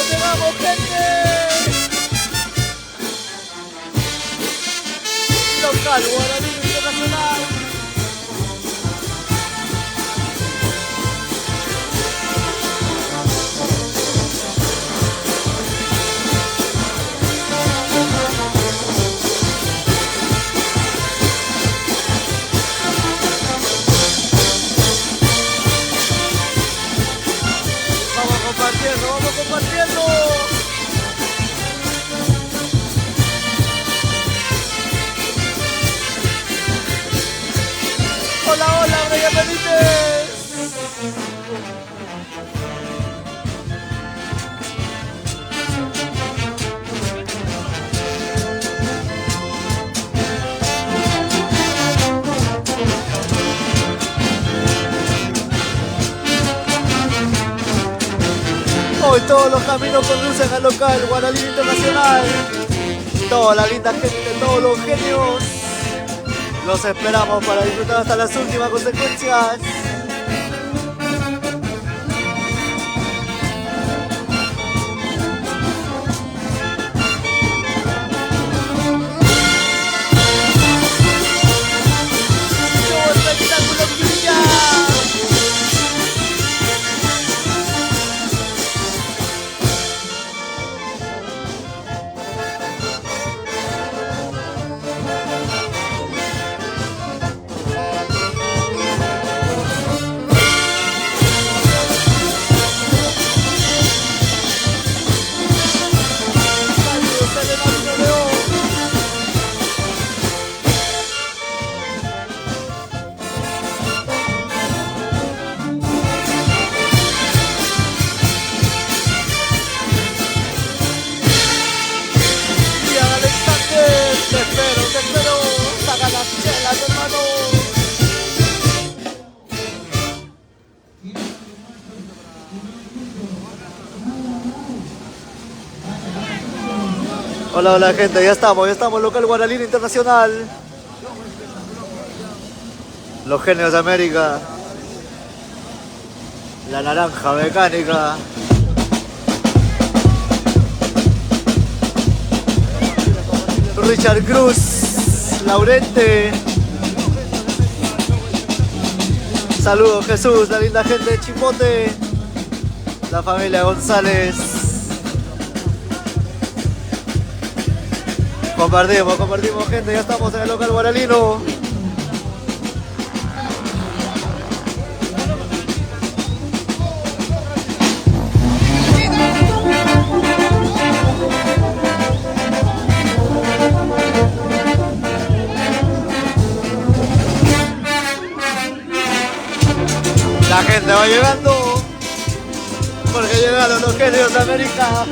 Llegamos, gente. Local, Guaraní Internacional. Vamos compartiendo, vamos compartiendo. Hola, hola, Brian Benítez. Hoy todos los caminos conducen al local Guaraní Internacional. Toda la linda gente, todos los genios. Los esperamos para disfrutar hasta las últimas consecuencias. ¡Qué espectáculo brilla! Te espero, saca las chelas, hermano. Hola, hola gente, ya estamos, local Guaraní Internacional. Los genios de América. La naranja mecánica. Richard Cruz, Laurente. Saludos Jesús, la linda gente de Chimbote. La familia González. Compartimos gente, ya estamos en el local guaralino. La gente va llegando, porque llegaron los genios de América.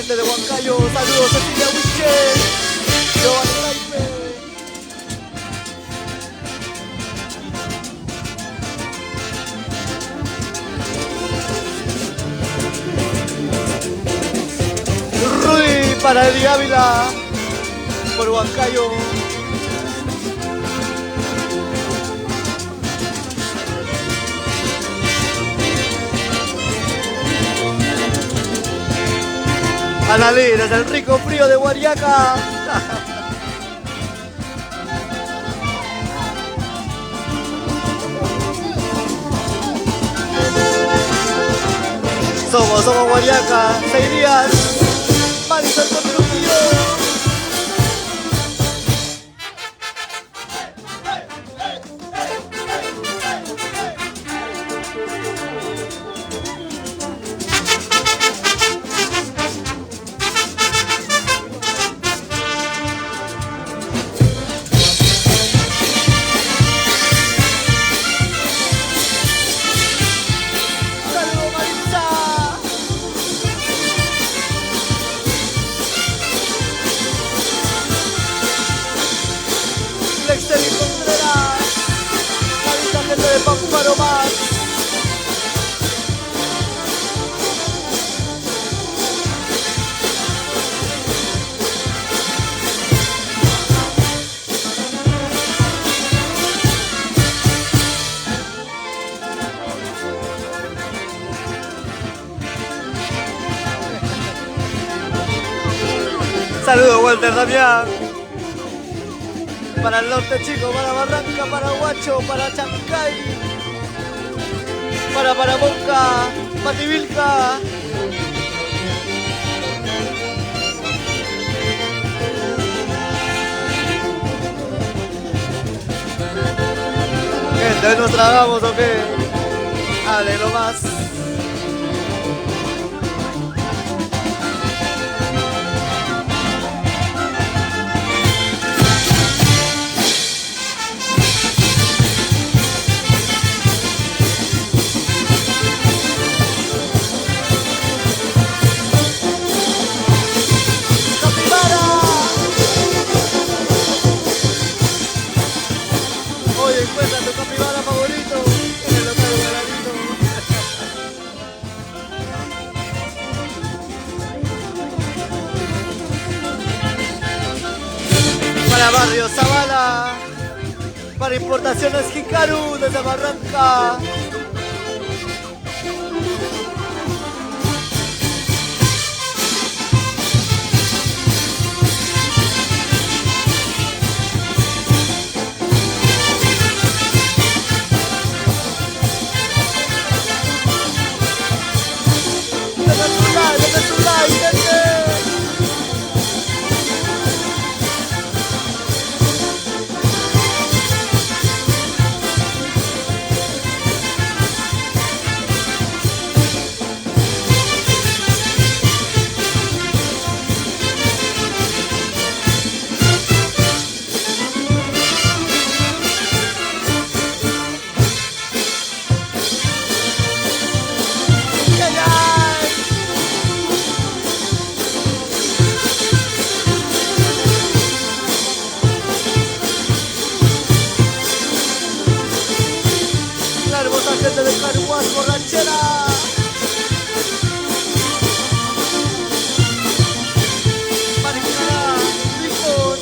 De Huancayo, saludos Cecilia Wiche, Giovanni Raife. Rudy para Eddie Ávila, por Huancayo. Analí, desde el rico frío de Guariaca. Somos Guariaca, 6 días. Marisol con Trujillo. Saludos Walter Damián. Para el norte chico, para Barranca, para Huacho, para Chancay, para Monca, Pativilca. Gente, ¿hoy nos tragamos o qué? Dale, lo más. Encuentra tu capibara favorito en el local Guaranito. Para Barrio Zavala, para Importaciones Hikaru desde Barranca. Gente de Caruas, borrachera. Maricará, Licón,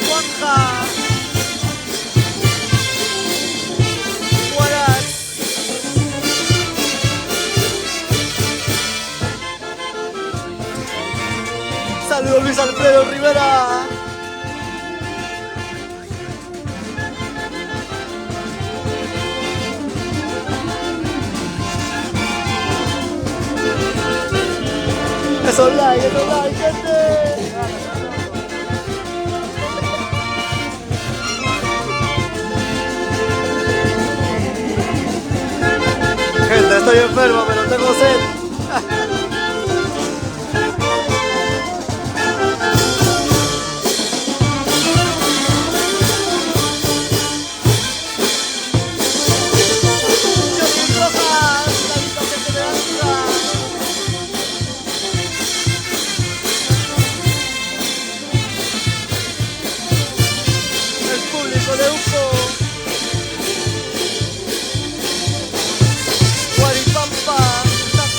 Juanja, Huaraz. Saludos Luis Alfredo Rivera. Eso like, gente. Gente, estoy enfermo, pero tengo sed. Guaripampa, San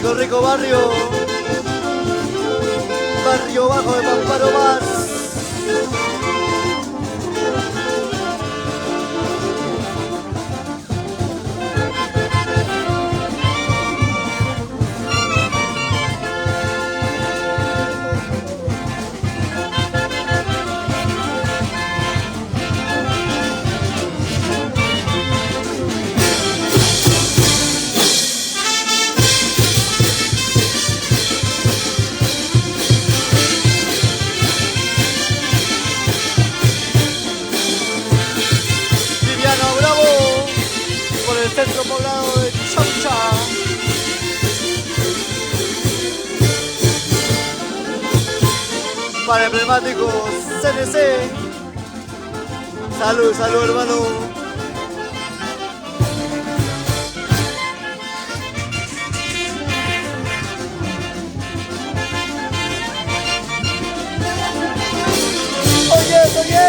Rico, rico barrio. Barrio bajo de Pamparo más. Centro poblado de Chaucha. Para emblemáticos CNC. Salud, salud hermano. Oye, oye.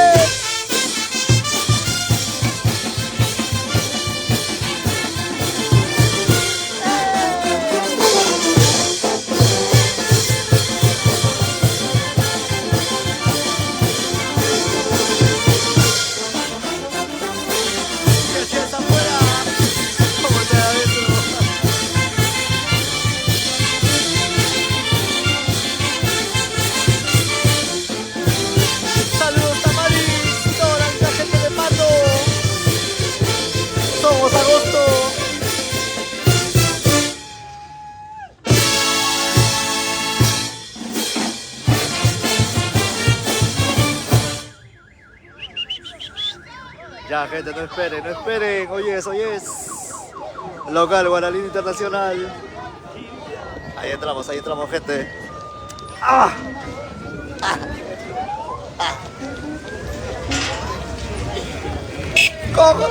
Ya, gente, no esperen, no esperen. Oyes, oyes. Local, Guaralín Internacional. Ahí entramos, gente. ¡Ah! ¡Ah! ¡Ah! ¿Cómo?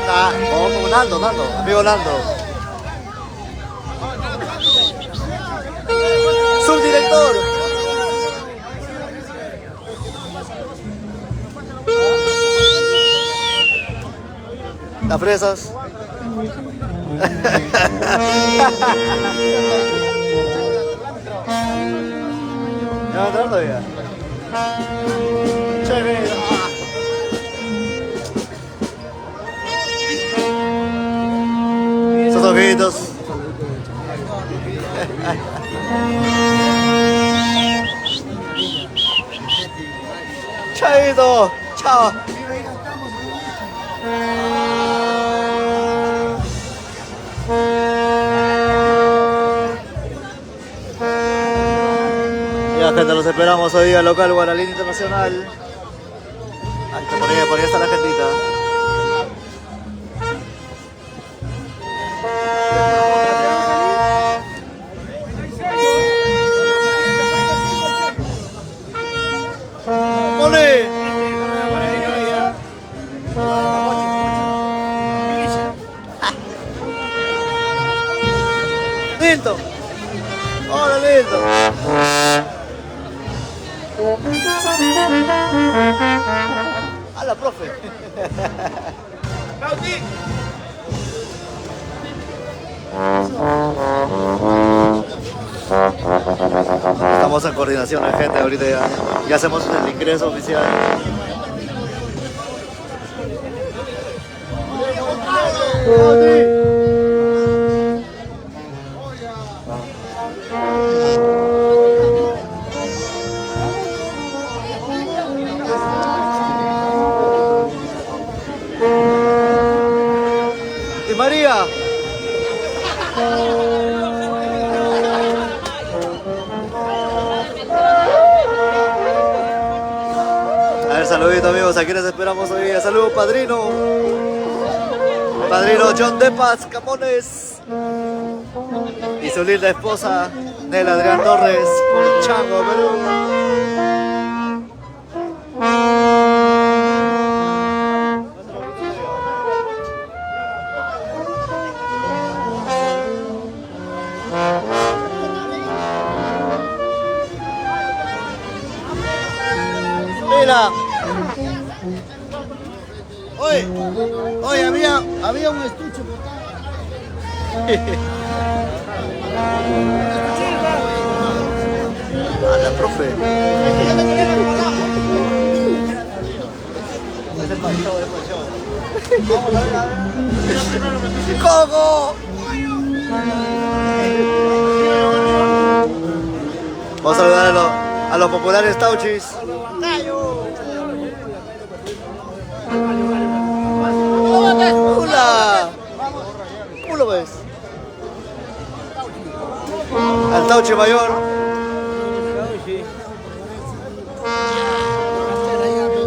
¿Cómo? Nando, amigo Nando. Subdirector. Las fresas. ¿Ya va entrando ya? Chévere. Esos ojitos. Chaito. Chao. Ya, gente, los esperamos hoy día local Guaralín Internacional. Por ahí está la gentita. ¡Mole! ¡Listo! ¡Hola, listo! ¡Hala, profe! Estamos en coordinación, gente, ahorita ya hacemos el ingreso oficial. ¡Y María! A ver, saludito amigos, aquí les esperamos hoy día. Saludos, padrino. Padrino John Depas Camones. Y su linda esposa, Nela Adrián Torres, por Chango, Perú. Mira. Oye, había un estuche por acá. profe. ¡Coco! Vamos a saludar a los populares Tauchis. ¡Hola! ¿Cómo lo ves? Al Tauchi mayor.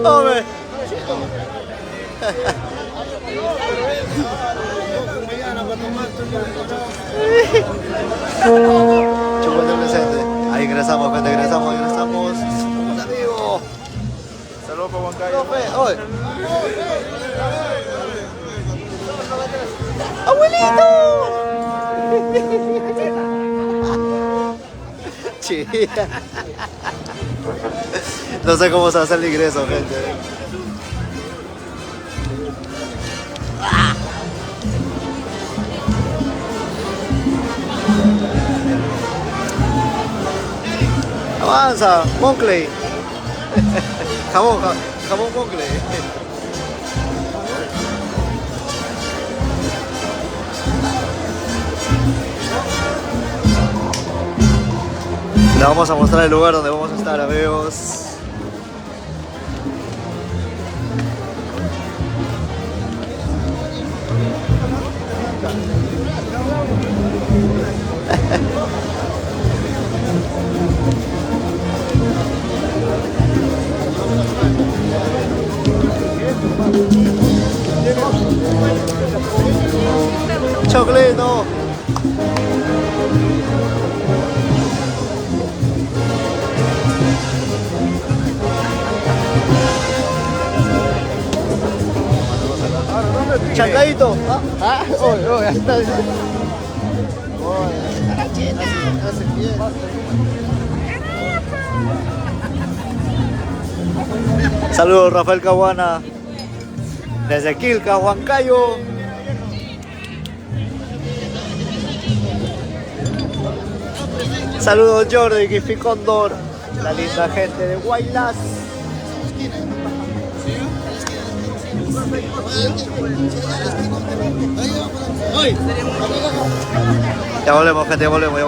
¡Hombre! Chocolate presente. Ahí ingresamos, gente, ingresamos. Un amigo. Saludos para Huancayo. ¡Oye! ¡Abuelito! Chía. No sé cómo se hace el ingreso, gente. Avanza, Monclay. Jamón Monclay. Le vamos a mostrar el lugar donde vamos a estar, amigos. Chocolito. Chacaito. Ya está. Saludos Rafael Caguana desde Quilca, Huancayo. Saludos Jordi, Gifi Condor, la linda gente de Guaylas. Ya volvemos, gente, ya volvemos.